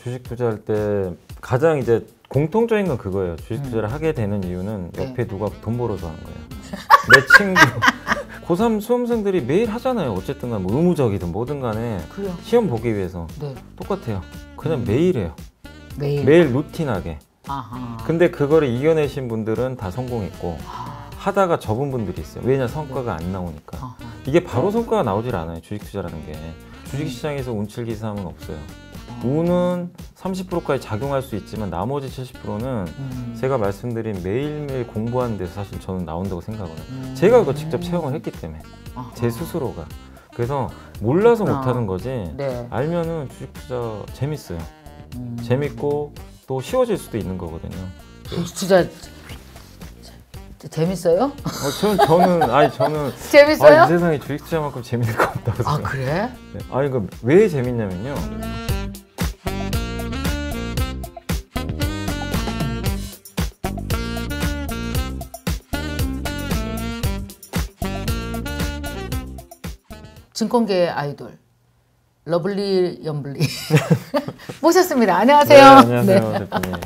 주식 투자할 때 가장 이제 공통적인 건 그거예요. 주식 투자를 하게 되는 이유는 옆에 누가 돈 벌어서 하는 거예요. 내 친구 고3 수험생들이 매일 하잖아요. 어쨌든 간 뭐 의무적이든 뭐든 간에 그래요. 시험 보기 위해서 똑같아요. 그냥 매일 해요. 매일 루틴하게. 아하. 근데 그거를 이겨내신 분들은 다 성공했고 하다가 접은 분들이 있어요. 왜냐, 성과가 안 나오니까. 아하. 이게 바로 성과가 나오질 않아요. 주식 투자라는 게. 주식시장에서 운칠기삼은 없어요. 운은 30%까지 작용할 수 있지만 나머지 70%는 제가 말씀드린 매일매일 공부하는 데서 사실 저는 나온다고 생각하거든요. 제가 그거 직접 체험을 했기 때문에. 제 스스로가. 그래서 몰라서 못하는 거지. 알면은 주식 투자 재밌어요. 재밌고 또 쉬워질 수도 있는 거거든요. 주식 투자 재밌어요? 저는 재밌어요? 이 세상에 주식 투자만큼 재밌는 거 없다고 생각해요. 그래? 네. 이거 왜 재밌냐면요. 증권계의 아이돌 러블리 연블리 모셨습니다. 안녕하세요. 네, 안녕하세요. 대표님.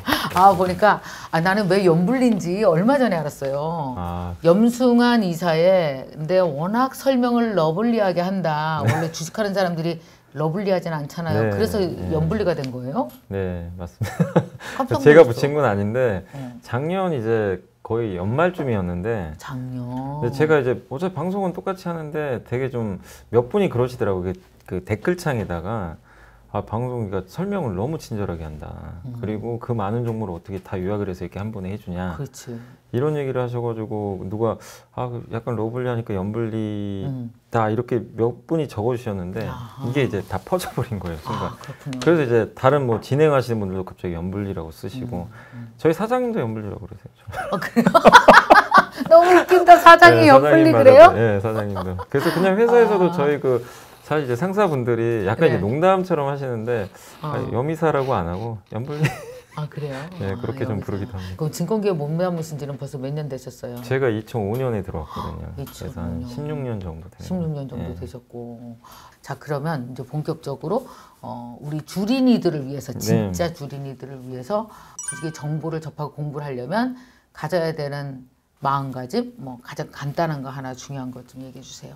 보니까 나는 왜 연블리인지 얼마 전에 알았어요. 염승환 이사의 근데 워낙 설명을 러블리하게 한다. 원래 주식하는 사람들이 러블리하진 않잖아요. 네, 그래서 연블리가 된 거예요? 네, 맞습니다. 깜짝 제가 놀랐어. 붙인 건 아닌데 작년 이제 거의 연말쯤이었는데 작년. 제가 이제 어차피 방송은 똑같이 하는데 되게 좀 몇 분이 그러시더라고요. 그 댓글창에다가 방송이가 설명을 너무 친절하게 한다. 그리고 그 많은 종목을 어떻게 다 요약을 해서 이렇게 한 번에 해주냐. 그렇지. 이런 얘기를 하셔가지고 누가 약간 러블리 하니까 연블리다 이렇게 몇 분이 적어주셨는데 이게 이제 다 퍼져버린 거예요, 순간. 그렇군요. 그래서 이제 다른 뭐 진행하시는 분들도 갑자기 연블리라고 쓰시고 저희 사장님도 연블리라고 그러세요. 그래요? 너무 웃긴다. 사장이 네, 연블리 사장님 그래요? 네, 사장님도. 그래서 그냥 회사에서도 저희 사실 이제 상사분들이 약간 이제 농담처럼 하시는데 여미사라고 안 하고 연블리. 그래요? 네, 그렇게 좀 부르기도 합니다. 그럼 증권계에 몸담으신 지는 벌써 몇 년 되셨어요? 제가 2005년에 들어왔거든요. 2005년. 그래서 한 16년 정도 되네요. 16년 정도 되셨고. 자, 그러면 이제 본격적으로 우리 주린이들을 위해서, 진짜 주린이들을 위해서 주식의 정보를 접하고 공부를 하려면 가져야 되는 마음가짐, 뭐 가장 간단한 거 하나 중요한 것 좀 얘기해 주세요.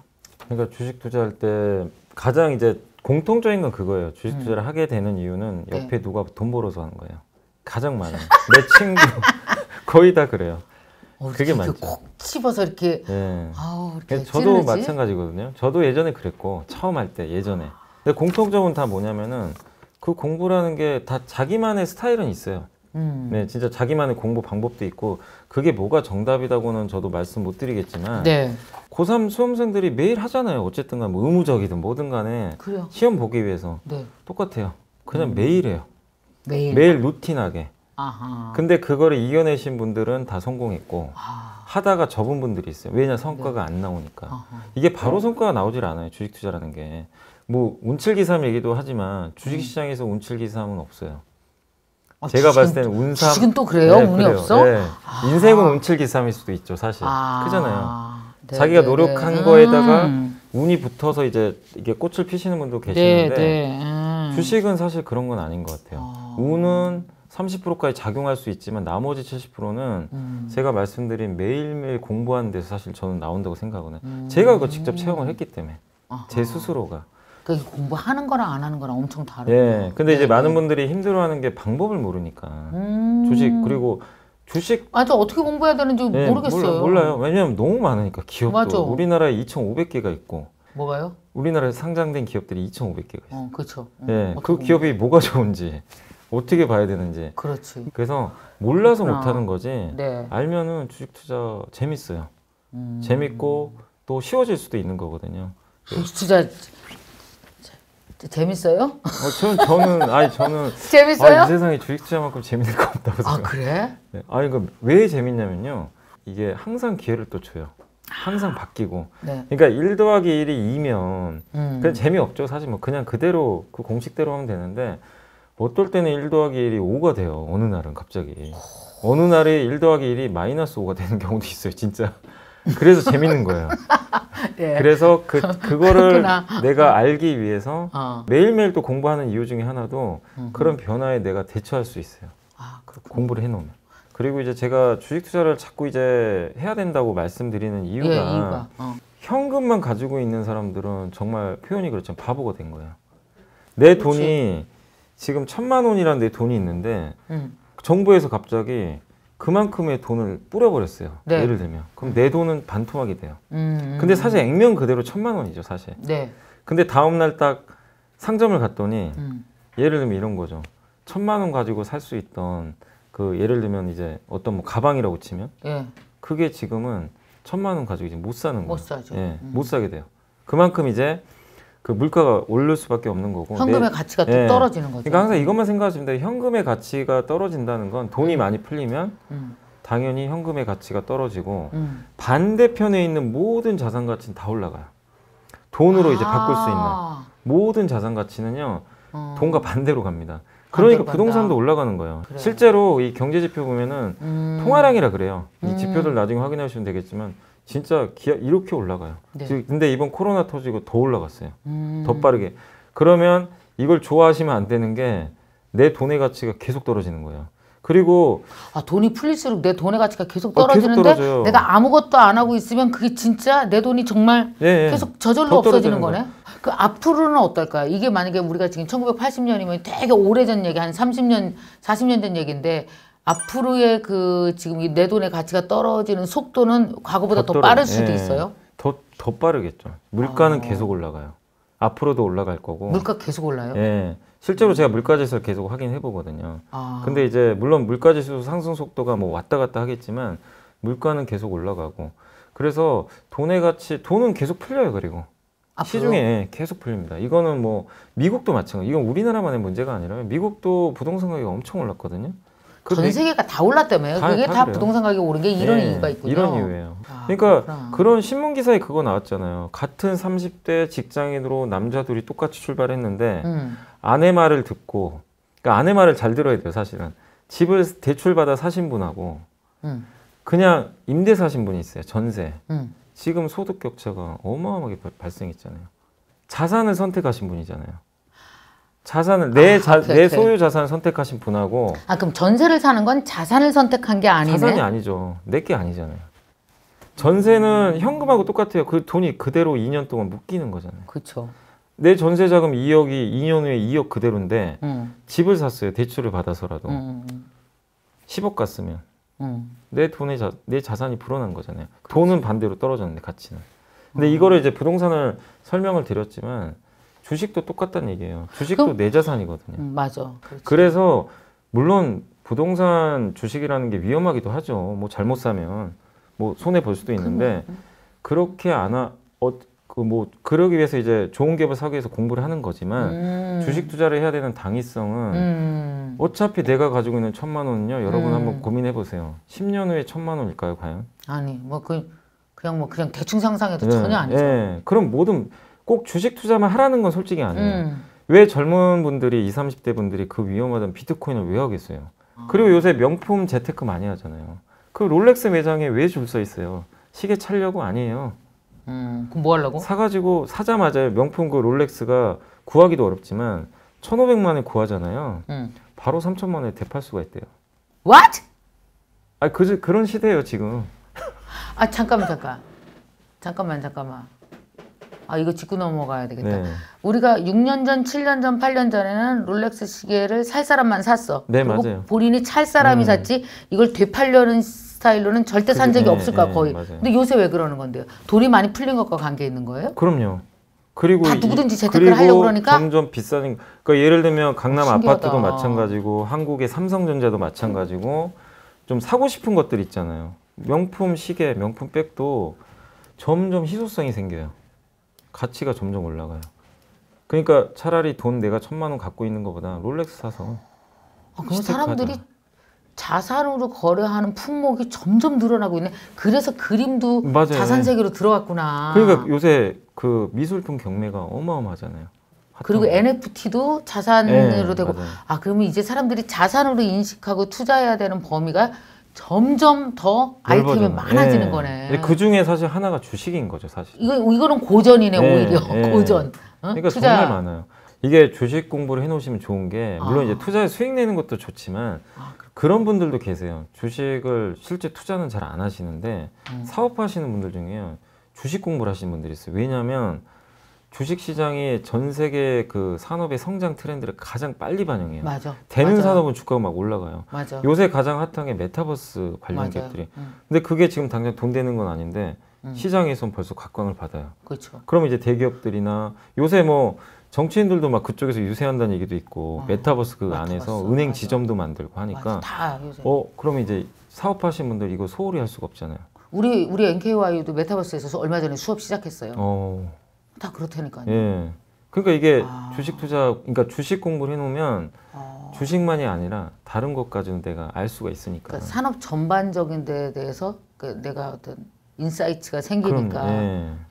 그러니까 주식 투자할 때 가장 이제 공통적인 건 그거예요. 주식 투자를 하게 되는 이유는 옆에 누가 돈 벌어서 하는 거예요. 가장 많아요. 내 친구 거의 다 그래요. 그게 많죠. 콕 집어서 이렇게 이렇게 저도 찌르지? 마찬가지거든요. 저도 예전에 그랬고 처음 할 때 예전에. 근데 공통점은 다 뭐냐면은 그 공부라는 게 다 자기만의 스타일은 있어요. 네, 진짜 자기만의 공부 방법도 있고 그게 뭐가 정답이라고는 저도 말씀 못 드리겠지만 고3 수험생들이 매일 하잖아요. 어쨌든 간 뭐 의무적이든 뭐든 간에 시험 보기 위해서 똑같아요. 그냥 매일 해요. 매일 루틴하게. 근데 그거를 이겨내신 분들은 다 성공했고 하다가 접은 분들이 있어요. 왜냐, 성과가 안 나오니까. 이게 바로 성과가 나오질 않아요. 주식 투자라는 게. 뭐 운칠기삼 얘기도 하지만 주식시장에서 운칠기삼은 없어요. 제가 봤을 때는 운삼. 주식은 또 그래요? 운이 그래요. 없어? 네. 인생은 운칠기삼일 수도 있죠, 사실. 크잖아요. 자기가 노력한 거에다가 운이 붙어서 이제 이게 꽃을 피시는 분도 계시는데 주식은 사실 그런 건 아닌 것 같아요. 운은 30%까지 작용할 수 있지만 나머지 70%는 제가 말씀드린 매일매일 공부하는 데서 사실 저는 나온다고 생각하거든요. 제가 그거 직접 체험을 했기 때문에. 제 스스로가. 그러니까 공부하는 거랑 안 하는 거랑 엄청 다르구나. 근데 이제 많은 분들이 힘들어하는 게 방법을 모르니까. 주식, 그리고 주식. 맞아, 어떻게 공부해야 되는지 모르겠어요. 몰라요. 왜냐면 너무 많으니까 기업도. 맞아. 우리나라에 2,500개가 있고. 뭐가요? 우리나라에 상장된 기업들이 2,500개가 있어요. 그렇죠. 그 기업이 뭐가 좋은지 어떻게 봐야 되는지. 그렇지. 그래서 몰라서 못하는 거지. 알면은 주식 투자 재밌어요. 재밌고 또 쉬워질 수도 있는 거거든요. 주식 투자 재밌어요? 저는 재밌어요? 이 세상에 주식 투자만큼 재밌는 거 없다고 생각해요. 그래? 이거 왜 재밌냐면요. 이게 항상 기회를 또 줘요. 항상 바뀌고. 네. 그러니까 1 더하기 1이 2면 그냥 재미없죠. 사실 뭐 그냥 그대로 그 공식대로 하면 되는데 어떨 때는 1 더하기 1이 5가 돼요. 어느 날은 갑자기. 어느 날에 1 더하기 1이 마이너스 5가 되는 경우도 있어요. 진짜. 그래서 재밌는 거예요. 예. 그래서 그거를 그렇구나. 내가 알기 위해서 어. 매일매일 또 공부하는 이유 중에 하나도 그런 변화에 내가 대처할 수 있어요. 아, 그렇군요. 공부를 해놓으면. 그리고 이제 제가 주식 투자를 자꾸 이제 해야 된다고 말씀드리는 이유가, 예, 이유가. 현금만 가지고 있는 사람들은 정말 표현이 그렇지만 바보가 된 거예요. 내 그렇지. 돈이 지금 1,000만 원이라는 내 돈이 있는데 음. 정부에서 갑자기 그만큼의 돈을 뿌려버렸어요. 네. 예를 들면. 그럼 내 돈은 반토막이 돼요. 음. 근데 사실 액면 그대로 1,000만 원이죠, 사실. 네. 근데 다음날 딱 상점을 갔더니 음. 예를 들면 이런 거죠. 1,000만 원 가지고 살 수 있던 그 예를 들면 이제 어떤 뭐 가방이라고 치면 예. 그게 지금은 1,000만 원 가지고 이제 못 사는 거예요. 못 사죠. 예, 못 사게 돼요. 그만큼 이제 그 물가가 오를 수밖에 없는 거고. 현금의 가치가 또 예. 떨어지는 거죠. 그러니까 항상 이것만 생각하시면 돼요. 현금의 가치가 떨어진다는 건 돈이 많이 풀리면 음. 당연히 현금의 가치가 떨어지고 음. 반대편에 있는 모든 자산 가치는 다 올라가요. 돈으로 이제 바꿀 수 있는 모든 자산 가치는요. 돈과 반대로 갑니다. 그러니까 반대로 부동산도 간다. 올라가는 거예요. 그래요. 실제로 이 경제 지표 보면은 통화량이라 그래요. 이 음. 지표들 나중에 확인하시면 되겠지만 진짜 이렇게 올라가요. 네. 근데 이번 코로나 터지고 더 올라갔어요. 음. 더 빠르게. 그러면 이걸 좋아하시면 안 되는 게 내 돈의 가치가 계속 떨어지는 거예요. 그리고 아, 돈이 풀릴수록 내 돈의 가치가 계속 계속 떨어지는데 떨어져요. 내가 아무것도 안 하고 있으면 그게 진짜 내 돈이 정말 예, 예. 계속 저절로 더 없어지는 떨어지는 거네. 그 앞으로는 어떨까요? 이게 만약에 우리가 지금 1980년이면 되게 오래전 얘기, 한 30년, 40년 전 얘기인데 앞으로의 그 지금 이 내 돈의 가치가 떨어지는 속도는 과거보다 더 빠를 수도 예. 있어요. 더 빠르겠죠. 물가는 계속 올라가요. 앞으로도 올라갈 거고. 물가 계속 올라요? 예. 실제로 제가 물가지수를 계속 확인해 보거든요. 아. 근데 이제 물론 물가지수 상승 속도가 뭐 왔다 갔다 하겠지만 물가는 계속 올라가고. 그래서 돈의 가치, 돈은 계속 풀려요. 그리고 앞으로? 시중에 계속 풀립니다. 이거는 뭐 미국도 마찬가지. 이건 우리나라만의 문제가 아니라 미국도 부동산 가격이 엄청 올랐거든요. 전 세계가 다 올랐다며요. 그게 다 그래요. 부동산 가격이 오른 게 이런 네, 이유가 있군요. 이런 이유예요. 아, 그러니까 그렇구나. 그런 신문 기사에 그거 나왔잖아요. 같은 30대 직장인으로 남자 둘이 똑같이 출발했는데 아내 말을 듣고, 그러니까 아내 말을 잘 들어야 돼요. 사실은 집을 대출받아 사신 분하고 그냥 임대 사신 분이 있어요. 전세. 지금 소득 격차가 어마어마하게 발생했잖아요. 자산을 선택하신 분이잖아요. 자산을 내 소유 자산을 선택하신 분하고. 아, 그럼 전세를 사는 건 자산을 선택한 게 아니네? 자산이 아니죠. 내 게 아니잖아요. 전세는 현금하고 똑같아요. 그 돈이 그대로 2년 동안 묶이는 거잖아요. 그렇죠. 내 전세 자금 2억이 2년 후에 2억 그대로인데 집을 샀어요. 대출을 받아서라도 10억 갔으면 내 돈의 내 자산이 불어난 거잖아요. 돈은 반대로 떨어졌는데 가치는. 근데 이거를 이제 부동산을 설명을 드렸지만 주식도 똑같다는 얘기예요. 주식도 내 자산이거든요. 맞아. 그렇지. 그래서 물론 부동산 주식이라는 게 위험하기도 하죠. 뭐 잘못 사면 뭐 손해 볼 수도 있는데 그렇게 그러기 위해서 이제 좋은 갭을 사기 위해서 공부를 하는 거지만 주식 투자를 해야 되는 당위성은 어차피 내가 가지고 있는 1,000만 원은요. 여러분 한번 고민해 보세요. 10년 후에 1,000만 원일까요, 과연? 아니, 그냥 대충 상상해도 전혀 아니죠. 네. 그럼 꼭 주식 투자만 하라는 건 솔직히 아니에요. 왜 젊은 분들이 20, 30대 분들이 그 위험하던 비트코인을 왜 하겠어요? 그리고 요새 명품 재테크 많이 하잖아요. 그 롤렉스 매장에 왜 줄 서 있어요? 시계 차려고 아니에요. 그럼 뭐 하려고? 사가지고 사자마자 명품 그 롤렉스가 구하기도 어렵지만 1,500만 원에 구하잖아요. 바로 3,000만 원에 대팔 수가 있대요. What? 아, 그런 시대예요 지금. 아, 잠깐만. 아, 이거 짚고 넘어가야 되겠다. 네. 우리가 6년 전, 7년 전, 8년 전에는 롤렉스 시계를 살 사람만 샀어. 네, 그리고 맞아요. 본인이 찰 사람이 샀지 이걸 되팔려는 스타일로는 절대 산 적이 없을 거야, 거의. 맞아요. 근데 요새 왜 그러는 건데요? 돈이 많이 풀린 것과 관계 있는 거예요? 그럼요. 그리고 다 누구든지 재테크를 하려고 그러니까? 점점 비싸진. 그러니까 예를 들면 강남 신기하다. 아파트도 마찬가지고 한국의 삼성전자도 마찬가지고 좀 사고 싶은 것들 있잖아요. 명품 시계, 명품 백도 점점 희소성이 생겨요. 가치가 점점 올라가요. 그러니까 차라리 돈 내가 1,000만 원 갖고 있는 것보다 롤렉스 사서. 그럼 사람들이 자산으로 거래하는 품목이 점점 늘어나고 있네. 그래서 그림도 맞아요. 자산 세계로 들어갔구나. 그러니까 요새 그 미술품 경매가 어마어마하잖아요. 그리고 NFT도 자산으로 되고. 맞아요. 아, 그러면 이제 사람들이 자산으로 인식하고 투자해야 되는 범위가 점점 더 아이템이 넓어져요. 많아지는 예. 거네. 그 중에 사실 하나가 주식인 거죠, 사실. 이거는 고전이네, 오히려. 고전. 어? 그러니까 투자. 정말 많아요. 이게 주식 공부를 해놓으시면 좋은 게 물론 이제 투자에 수익 내는 것도 좋지만 그런 분들도 계세요. 주식을 실제 투자는 잘 안 하시는데 사업하시는 분들 중에 주식 공부를 하시는 분들이 있어요. 왜냐하면 주식 시장이 전 세계 그 산업의 성장 트렌드를 가장 빨리 반영해요. 맞아. 되는 맞아. 산업은 주가가 막 올라가요. 맞아. 요새 가장 핫한 게 메타버스 관련 맞아요. 기업들이. 근데 그게 지금 당장 돈 되는 건 아닌데 시장에선 벌써 각광을 받아요. 그렇죠. 그러면 이제 대기업들이나 요새 뭐 정치인들도 막 그쪽에서 유세한다는 얘기도 있고 메타버스 그 메타버스, 안에서 은행 맞아. 지점도 만들고 하니까 맞아. 다 요새. 그러면 이제 사업하시는 분들 이거 소홀히 할 수가 없잖아요. 우리 NKY도 메타버스에서 얼마 전에 수업 시작했어요. 다 그렇다니까요. 예. 그러니까 이게 주식 투자, 그러니까 주식 공부를 해놓으면 주식만이 아니라 다른 것까지는 내가 알 수가 있으니까. 그러니까 산업 전반적인 데에 대해서 내가 어떤 인사이트가 생기니까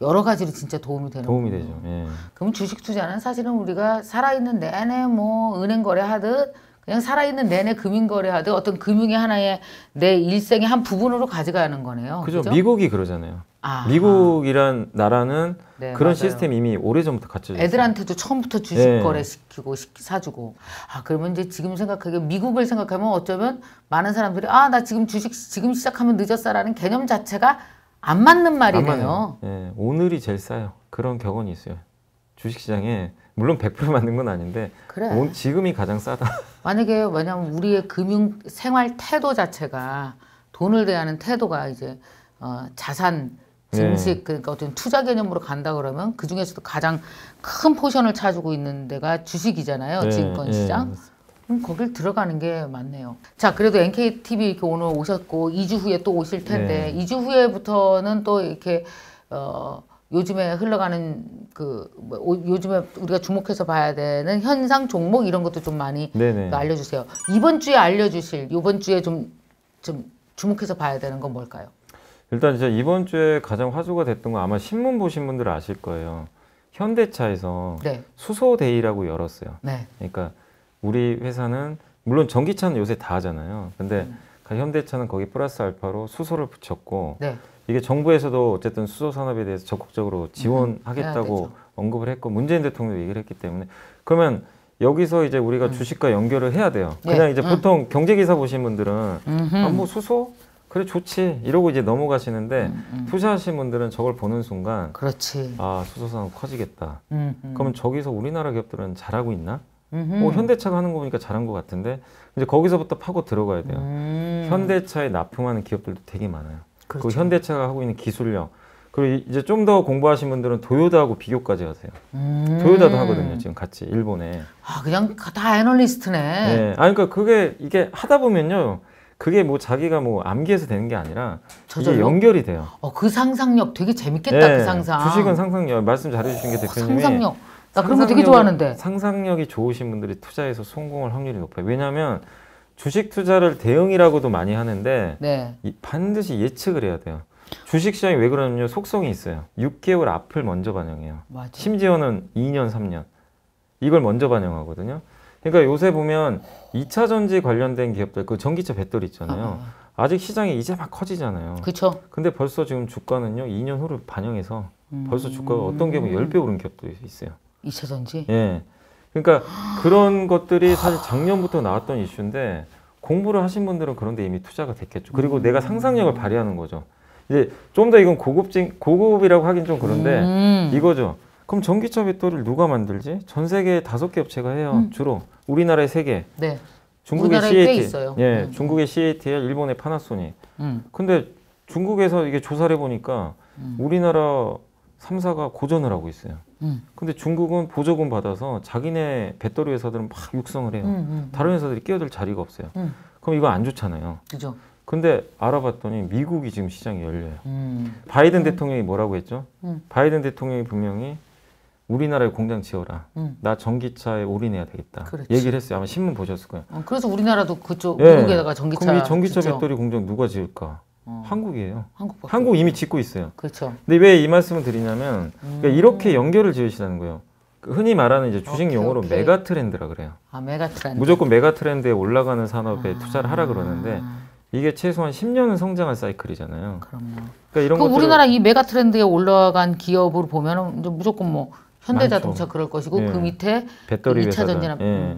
여러 가지로 진짜 도움이 되는 도움이 거예요. 되죠. 예. 그럼 주식 투자는 사실은 우리가 살아있는 내내 뭐 은행 거래하듯 그냥 살아있는 내내 금융 거래하듯 어떤 금융의 하나의 내 일생의 한 부분으로 가져가는 거네요. 그죠? 그죠? 미국이 그러잖아요. 미국이란 나라는 네, 그런 맞아요. 시스템이 이미 오래전부터 갖춰져 있어요. 애들한테도 처음부터 주식 네. 거래시키고 사주고. 그러면 이제 지금 생각하기에 미국을 생각하면 어쩌면 많은 사람들이 나 지금 주식 지금 시작하면 늦었어라는 개념 자체가 안 맞는 말이네요. 예, 오늘이 제일 싸요. 그런 격언이 있어요. 주식시장에 물론 100% 맞는 건 아닌데 그래. 지금이 가장 싸다. 왜냐면 우리의 금융 생활 태도 자체가 돈을 대하는 태도가 이제 자산 증식 그러니까 어떤 투자 개념으로 간다 그러면 그 중에서도 가장 큰 포션을 차지고 있는 데가 주식이잖아요. 증권 시장. 거길 들어가는 게 맞네요. 자, 그래도 NKTV 이렇게 오늘 오셨고 2주 후에 또 오실 텐데 2주 후에부터는 또 이렇게 요즘에 흘러가는 요즘에 우리가 주목해서 봐야 되는 현상 종목 이런 것도 좀 많이 알려주세요. 이번 주에 알려주실 이번 주에 좀 주목해서 봐야 되는 건 뭘까요? 일단 이제 이번 주에 가장 화두가 됐던 건 아마 신문 보신 분들은 아실 거예요. 현대차에서 수소데이라고 열었어요. 그러니까 우리 회사는 물론 전기차는 요새 다 하잖아요. 근데 현대차는 거기 플러스 알파로 수소를 붙였고 이게 정부에서도 어쨌든 수소 산업에 대해서 적극적으로 지원하겠다고 언급을 했고 문재인 대통령도 얘기를 했기 때문에 그러면 여기서 이제 우리가 주식과 연결을 해야 돼요. 그냥 이제 보통 경제기사 보신 분들은 뭐 수소? 그래 좋지 이러고 이제 넘어가시는데 투자하신 분들은 저걸 보는 순간 그렇지. 수소 산업 커지겠다. 그러면 저기서 우리나라 기업들은 잘하고 있나? 현대차가 하는 거 보니까 잘한 것 같은데 이제 거기서부터 파고 들어가야 돼요. 현대차에 납품하는 기업들도 되게 많아요. 그렇죠. 그 현대차가 하고 있는 기술력 그리고 이제 좀 더 공부하신 분들은 도요타하고 비교까지 하세요. 도요타도 하거든요. 지금 같이 일본에. 그냥 다 애널리스트네. 네. 그러니까 이게 하다 보면요. 그게 뭐 자기가 뭐 암기해서 되는 게 아니라 이게 연결이 돼요. 그 상상력 되게 재밌겠다. 그 상상. 주식은 상상력. 말씀 잘해주신 게 대표님이. 상상력. 나 그런 거 되게 좋아하는데. 상상력이 좋으신 분들이 투자에서 성공할 확률이 높아요. 왜냐하면 주식 투자를 대응이라고도 많이 하는데 반드시 예측을 해야 돼요. 주식 시장이 왜 그러냐면 속성이 있어요. 6개월 앞을 먼저 반영해요. 맞아. 심지어는 2년, 3년. 이걸 먼저 반영하거든요. 그러니까 요새 보면 2차 전지 관련된 기업들, 그 전기차 배터리 있잖아요. 아직 시장이 이제 막 커지잖아요. 그렇죠. 근데 벌써 지금 주가는요, 2년 후를 반영해서 벌써 주가가 어떤 기업은 10배 오른 기업도 있어요. 2차 전지? 예. 그러니까 그런 것들이 사실 작년부터 나왔던 이슈인데 공부를 하신 분들은 그런데 이미 투자가 됐겠죠. 그리고 내가 상상력을 발휘하는 거죠. 이제 좀 더 이건 고급이라고 하긴 좀 그런데 이거죠. 그럼 전기차 배터리를 누가 만들지? 전 세계 5개 업체가 해요. 주로 우리나라에 3개. 중국의 CATL, 중국의 CATL, 일본의 파나소닉. 근데 중국에서 이게 조사를 해보니까 우리나라 3사가 고전을 하고 있어요. 근데 중국은 보조금 받아서 자기네 배터리 회사들은 막 육성을 해요. 다른 회사들이 끼어들 자리가 없어요. 그럼 이거 안 좋잖아요. 그죠. 근데 알아봤더니 미국이 지금 시장이 열려요. 바이든 대통령이 뭐라고 했죠? 바이든 대통령이 분명히 우리나라에 공장 지어라. 나 전기차에 올인해야 되겠다. 그렇지. 얘기를 했어요. 아마 신문 보셨을 거예요. 그래서 우리나라도 그쪽 미국에다가 전기차 그럼 이 전기차 짓죠. 배터리 공장 누가 지을까? 한국이에요. 한국밖에 한국 이미 짓고 있어요. 그렇죠. 근데 왜 이 말씀을 드리냐면 그러니까 이렇게 연결을 지으시다는 거예요. 흔히 말하는 이제 주식 용어로 메가 트렌드라 그래요. 메가 트렌드. 무조건 메가 트렌드에 올라가는 산업에 투자를 하라 그러는데 이게 최소한 10년은 성장할 사이클이잖아요. 그럼요. 그러니까 이런 그 것들을 우리나라 이 메가 트렌드에 올라간 기업으로 보면은 이제 무조건 뭐 현대자동차 많죠. 그럴 것이고 예. 그 밑에 배터리 2차 회사들, 전지나 예.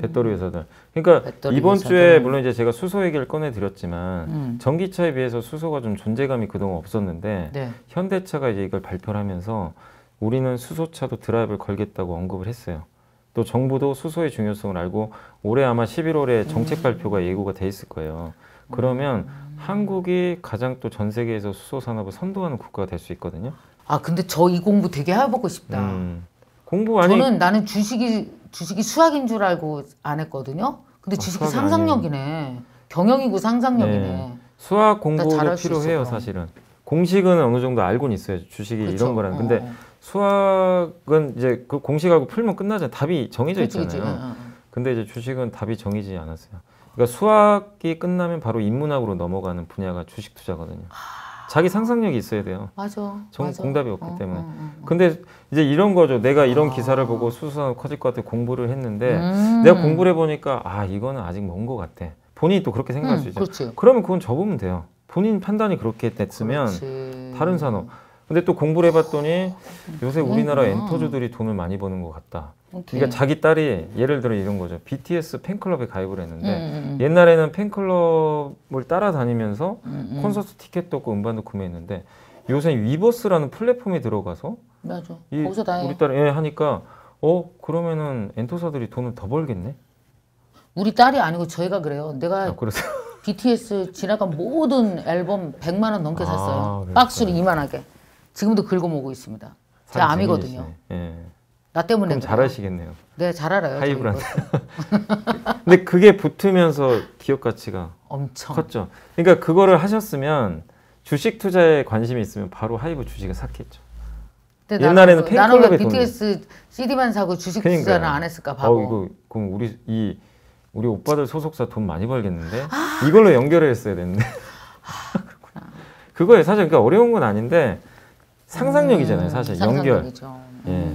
배터리 회사들. 그러니까 배터리 이번 회사들. 주에 물론 이제 제가 수소 얘기를 꺼내드렸지만 전기차에 비해서 수소가 좀 존재감이 그동안 없었는데 네. 현대차가 이제 이걸 발표를 하면서 우리는 수소차도 드라이브를 걸겠다고 언급을 했어요. 또 정부도 수소의 중요성을 알고 올해 아마 11월에 정책 발표가 예고가 돼 있을 거예요. 그러면 한국이 가장 또 전 세계에서 수소 산업을 선도하는 국가가 될 수 있거든요. 아 근데 저 이 공부 되게 해보고 싶다. 공부 아니 나는 주식이 수학인 줄 알고 안 했거든요. 근데 주식이 수학이 상상력이네. 경영이고 상상력이네. 네. 수학 공부도 잘할 수 필요해요, 있어, 사실은. 공식은 어느 정도 알고는 있어요. 주식이 그쵸? 이런 거라는. 근데 수학은 이제 그 공식하고 풀면 끝나잖아요. 답이 정해져 있잖아요. 근데 이제 주식은 답이 정해지지 않았어요. 그러니까 수학이 끝나면 바로 인문학으로 넘어가는 분야가 주식 투자거든요. 자기 상상력이 있어야 돼요. 맞아. 공답이 없기 때문에. 근데 이제 이런 거죠. 내가 이런 기사를 보고 수소산업 커질 것 같아 공부를 했는데 내가 공부를 해보니까 아 이거는 아직 먼 것 같아. 본인이 또 그렇게 생각할 수 있죠. 그렇지. 그러면 그건 접으면 돼요. 본인 판단이 그렇게 됐으면 그렇지. 다른 산업. 근데 또 공부를 해봤더니 요새 우리나라 엔터주들이 돈을 많이 버는 것 같다. 그러니까 자기 딸이 예를 들어 이런 거죠. BTS 팬클럽에 가입을 했는데 옛날에는 팬클럽을 따라다니면서 콘서트 티켓도 없고 음반도 구매했는데 요새 위버스라는 플랫폼에 들어가서 맞아. 거기서 다 해. 우리 딸이 하니까 그러면은 엔터사들이 돈을 더 벌겠네? 우리 딸이 아니고 저희가 그래요. 내가 그래서 BTS 지나간 모든 앨범 100만 원 넘게 샀어요. 그랬어요. 박스로 이만하게. 지금도 긁어모으고 있습니다. 제 암이거든요. 예. 나 때문에 그럼 그래요. 잘하시겠네요. 네, 잘 알아요. 하이브라ン 근데 그게 붙으면서 기업 가치가 엄청 컸죠. 그러니까 그거를 하셨으면 주식 투자에 관심이 있으면 바로 하이브 주식을 샀겠죠. 근데 옛날에는 나는 왜 팬클럽에 BTS CD만 사고 주식 그러니까요. 투자는 안 했을까 바보. 이거 그럼 우리 오빠들 소속사 돈 많이 벌겠는데 이걸로 연결을 했어야 됐는데. 그렇구나. 그거에 사실 그러니까 어려운 건 아닌데 상상력이잖아요, 사실 상상력이죠. 연결.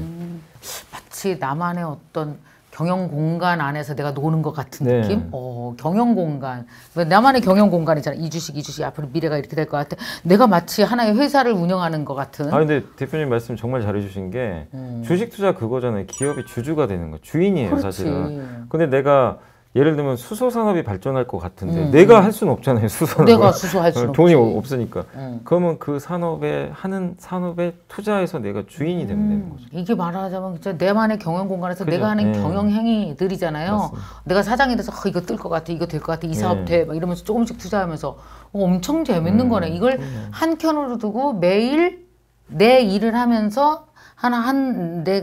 마치 나만의 어떤 경영 공간 안에서 내가 노는 것 같은 네. 느낌? 경영 공간. 나만의 경영 공간이잖아. 이 주식 앞으로 미래가 이렇게 될 것 같아. 내가 마치 하나의 회사를 운영하는 것 같은. 근데 대표님 말씀 정말 잘해주신 게 주식 투자 그거잖아요. 기업이 주주가 되는 거, 주인이에요, 그렇지. 사실은. 근데 내가 예를 들면 수소 산업이 발전할 것 같은데 내가 할 수는 없잖아요, 수소 내가 수소할 수는 돈이 없지. 없으니까. 그러면 그 산업에 투자해서 내가 주인이 되면 되는 거죠. 이게 말하자면 진짜 내만의 경영 공간에서 그죠. 내가 하는 네. 경영 행위들이잖아요. 맞습니다. 내가 사장이 돼서 이거 뜰 것 같아, 이거 될 것 같아, 이 사업 돼, 막 이러면서 조금씩 투자하면서 엄청 재밌는 거네. 이걸 한 켠으로 두고 매일 내 일을 하면서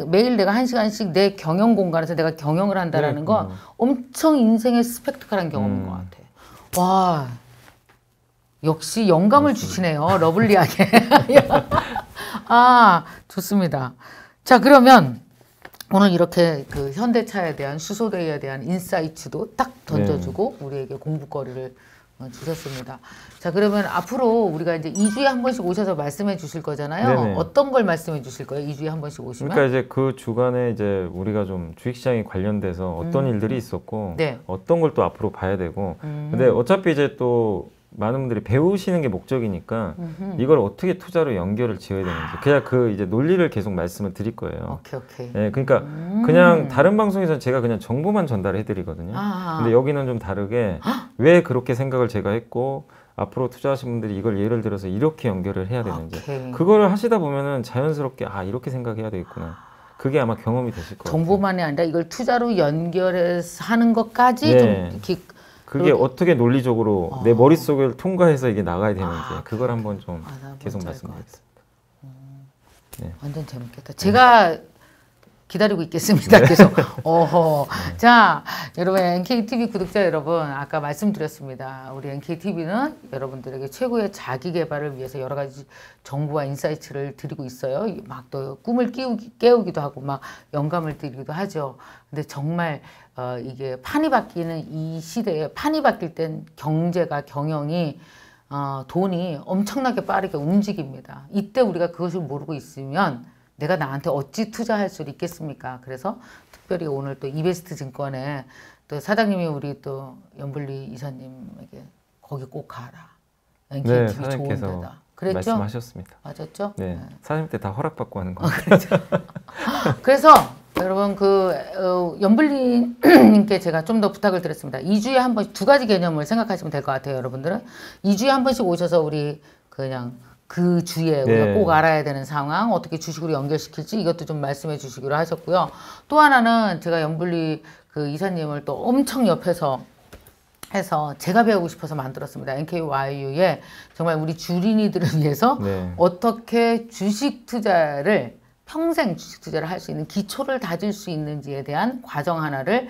매일 내가 1시간씩 내 경영 공간에서 내가 경영을 한다라는 건 엄청 인생의 스펙트클한 경험인 것 같아. 와, 역시 영감을 주시네요. 러블리하게. 좋습니다. 자, 그러면 오늘 이렇게 그 현대차에 대한 수소대에 대한 인사이트도 딱 던져주고 우리에게 공부거리를 주셨습니다. 자, 그러면 앞으로 우리가 이제 2주에 한 번씩 오셔서 말씀해 주실 거잖아요. 네네. 어떤 걸 말씀해 주실 거예요? 2주에 한 번씩 오시면? 그러니까 이제 그 주간에 이제 우리가 좀 주식시장에 관련돼서 어떤 일들이 있었고 네. 어떤 걸 또 앞으로 봐야 되고 근데 어차피 이제 또 많은 분들이 배우시는 게 목적이니까 이걸 어떻게 투자로 연결을 지어야 되는지 그냥 그 이제 논리를 계속 말씀을 드릴 거예요. 오케이. 네, 그러니까 그냥 다른 방송에서 제가 그냥 정보만 전달해 드리거든요. 근데 여기는 좀 다르게 왜 그렇게 생각을 제가 했고 앞으로 투자하신 분들이 이걸 예를 들어서 이렇게 연결을 해야 되는지 그거를 하시다 보면은 자연스럽게 이렇게 생각해야 되겠구나. 그게 아마 경험이 되실 거예요. 정보만이 아니라 이걸 투자로 연결해서 하는 것까지 좀 이렇게 그게 어떻게 논리적으로 내 머릿속을 통과해서 이게 나가야 되는지 그걸 한번 좀 계속 말씀드리겠습니다. 네. 완전 재밌겠다. 제가 기다리고 있겠습니다. 계속. 자, 여러분 NKTV 구독자 여러분, 아까 말씀드렸습니다. 우리 NKTV는 여러분들에게 최고의 자기 개발을 위해서 여러 가지 정보와 인사이트를 드리고 있어요. 막 또 꿈을 깨우기도 하고 막 영감을 드리기도 하죠. 근데 정말 이게 판이 바뀌는 이 시대에 판이 바뀔 땐 경제가 경영이 돈이 엄청나게 빠르게 움직입니다. 이때 우리가 그것을 모르고 있으면 내가 나한테 어찌 투자할 수 있겠습니까? 그래서 특별히 오늘 또 이베스트 증권에 또 사장님이 우리 또 연불리 이사님에게 거기 꼭 가라. 네, NKTV 좋은 사장님께서 데다. 그랬죠? 말씀하셨습니다. 맞았죠? 네, 사장님 때 다 허락받고 하는 거예요. 그렇죠. 그래서 여러분 연불리님께 제가 좀 더 부탁을 드렸습니다. 2주에 한 번씩 2가지 개념을 생각하시면 될 것 같아요, 여러분들은. 2주에 한 번씩 오셔서 우리 그냥 그 주에 우리가 네. 꼭 알아야 되는 상황, 어떻게 주식으로 연결시킬지 이것도 좀 말씀해 주시기로 하셨고요. 또 하나는 제가 연불리 그 이사님을 또 엄청 옆에서 해서 제가 배우고 싶어서 만들었습니다. NKYU에 정말 우리 주린이들을 위해서 네. 어떻게 주식 투자를 평생 주식 투자를 할 수 있는 기초를 다질 수 있는지에 대한 과정 하나를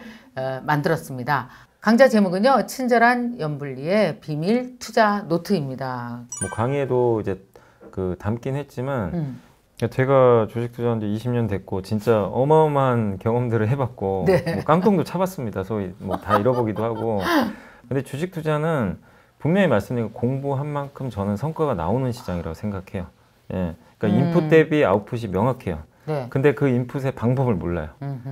만들었습니다. 강좌 제목은요, 친절한 연불리의 비밀 투자 노트입니다. 뭐 강의에도 이제 담긴 했지만 제가 주식 투자한 지 20년 됐고 진짜 어마어마한 경험들을 해봤고 네. 뭐 깡통도 차봤습니다. 소위 뭐 다 잃어보기도 하고. 근데 주식 투자는 분명히 말씀드린 공부한 만큼 저는 성과가 나오는 시장이라고 생각해요. 예. 그러니까 인풋 대비 아웃풋이 명확해요. 네. 근데 그 인풋의 방법을 몰라요.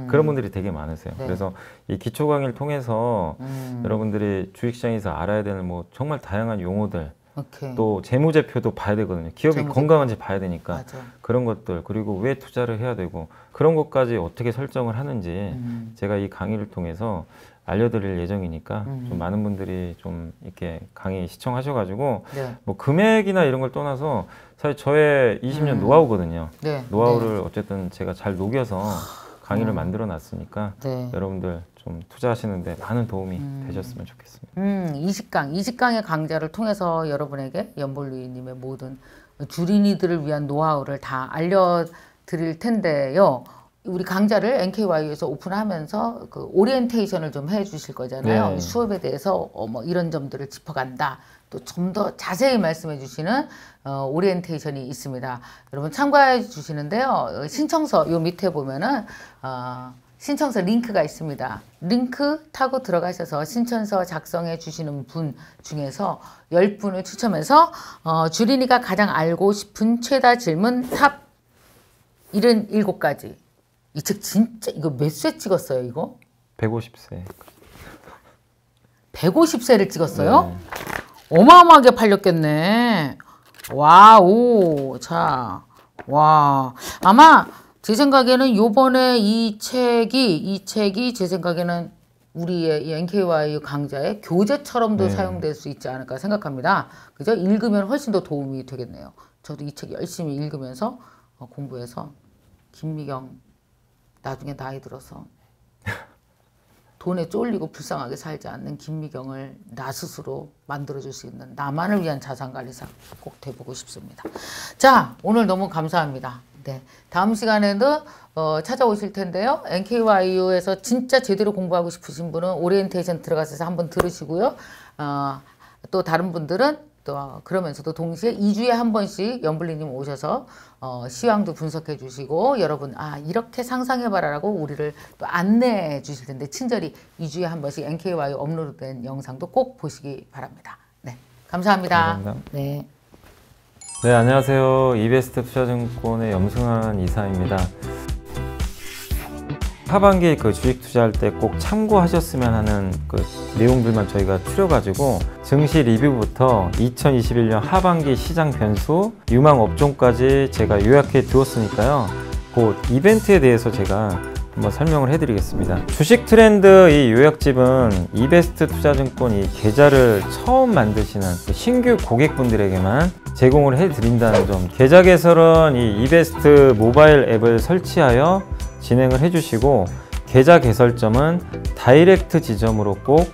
그런 분들이 되게 많으세요. 네. 그래서 이 기초 강의를 통해서 여러분들이 주식시장에서 알아야 되는 뭐 정말 다양한 용어들, 오케이. 또 재무제표도 봐야 되거든요. 기업이 재무제표. 건강한지 봐야 되니까. 맞아. 그런 것들, 그리고 왜 투자를 해야 되고 그런 것까지 어떻게 설정을 하는지 제가 이 강의를 통해서 알려드릴 예정이니까 좀 많은 분들이 좀 이렇게 강의 시청하셔가지고 네. 뭐 금액이나 이런 걸 떠나서 사실 저의 20년 노하우거든요. 네. 노하우를 어쨌든 제가 잘 녹여서 강의를 만들어 놨으니까 네. 여러분들 좀 투자하시는데 많은 도움이 되셨으면 좋겠습니다. 20강의 강좌를 통해서 여러분에게 연볼리님의 모든 주린이들을 위한 노하우를 다 알려드릴 텐데요. 우리 강좌를 NKYU에서 오픈하면서 그 오리엔테이션을 좀 해주실 거잖아요. 네. 수업에 대해서 뭐 이런 점들을 짚어간다. 또 좀 더 자세히 말씀해 주시는 오리엔테이션이 있습니다. 여러분 참고해 주시는데요. 신청서 요 밑에 보면은 신청서 링크가 있습니다. 링크 타고 들어가셔서 신청서 작성해 주시는 분 중에서 10분을 추첨해서 주린이가 가장 알고 싶은 최다 질문 탑 77가지. 이 책 진짜 이거 몇 쇄 찍었어요, 이거? 150세. 150쇄를 찍었어요? 네. 어마어마하게 팔렸겠네. 와우. 자, 와. 아마 제 생각에는 요번에 이 책이 제 생각에는 우리의 이 NKYU 강좌의 교재처럼도 네. 사용될 수 있지 않을까 생각합니다. 그죠? 읽으면 훨씬 더 도움이 되겠네요. 저도 이 책 열심히 읽으면서 공부해서 김미경 나중에 나이 들어서 돈에 쫄리고 불쌍하게 살지 않는 김미경을 나 스스로 만들어줄 수 있는 나만을 위한 자산관리사 꼭 돼보고 싶습니다. 자, 오늘 너무 감사합니다. 네, 다음 시간에도 찾아오실 텐데요. NKYU에서 진짜 제대로 공부하고 싶으신 분은 오리엔테이션 들어가셔서 한번 들으시고요. 또 다른 분들은 또 그러면서도 동시에 2주에 한 번씩 연불리님 오셔서 시황도 분석해 주시고 여러분 이렇게 상상해봐라라고 우리를 또 안내해 주실 텐데 친절히 2주에 한 번씩 NKYU 업로드된 영상도 꼭 보시기 바랍니다. 네, 감사합니다. 감사합니다. 네. 네, 안녕하세요. 이베스트 투자증권의 염승환 이사입니다. 하반기 그 주식 투자할 때 꼭 참고하셨으면 하는 그 내용들만 저희가 추려가지고 증시 리뷰부터 2021년 하반기 시장 변수, 유망 업종까지 제가 요약해 두었으니까요. 그 이벤트에 대해서 제가 한번 설명을 해드리겠습니다. 주식 트렌드 이 요약집은 이베스트 투자증권 이 계좌를 처음 만드시는 그 신규 고객분들에게만 제공을 해드린다는 점. 계좌 개설은 이 이베스트 모바일 앱을 설치하여 진행을 해주시고 계좌 개설점은 다이렉트 지점으로 꼭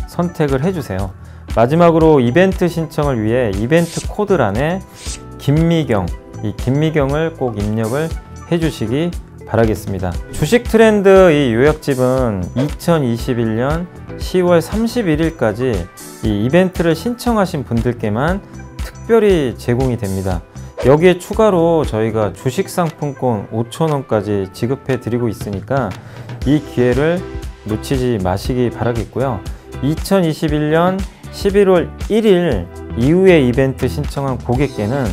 선택을 해주세요. 마지막으로 이벤트 신청을 위해 이벤트 코드란에 김미경, 이 김미경을 꼭 입력을 해주시기 바라겠습니다. 주식 트렌드 이 요약집은 2021년 10월 31일까지 이 이벤트를 신청하신 분들께만 특별히 제공이 됩니다. 여기에 추가로 저희가 주식 상품권 5,000원까지 지급해 드리고 있으니까 이 기회를 놓치지 마시기 바라겠고요. 2021년 11월 1일 이후에 이벤트 신청한 고객께는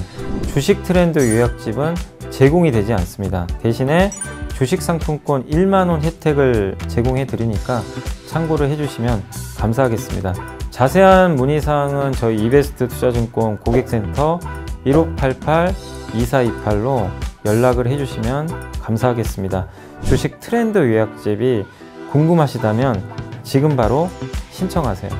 주식 트렌드 요약집은 제공이 되지 않습니다. 대신에 주식 상품권 1만원 혜택을 제공해 드리니까 참고를 해주시면 감사하겠습니다. 자세한 문의사항은 저희 이베스트 투자증권 고객센터 1588-2428로 연락을 해주시면 감사하겠습니다. 주식 트렌드 요약집이 궁금하시다면 지금 바로 신청하세요.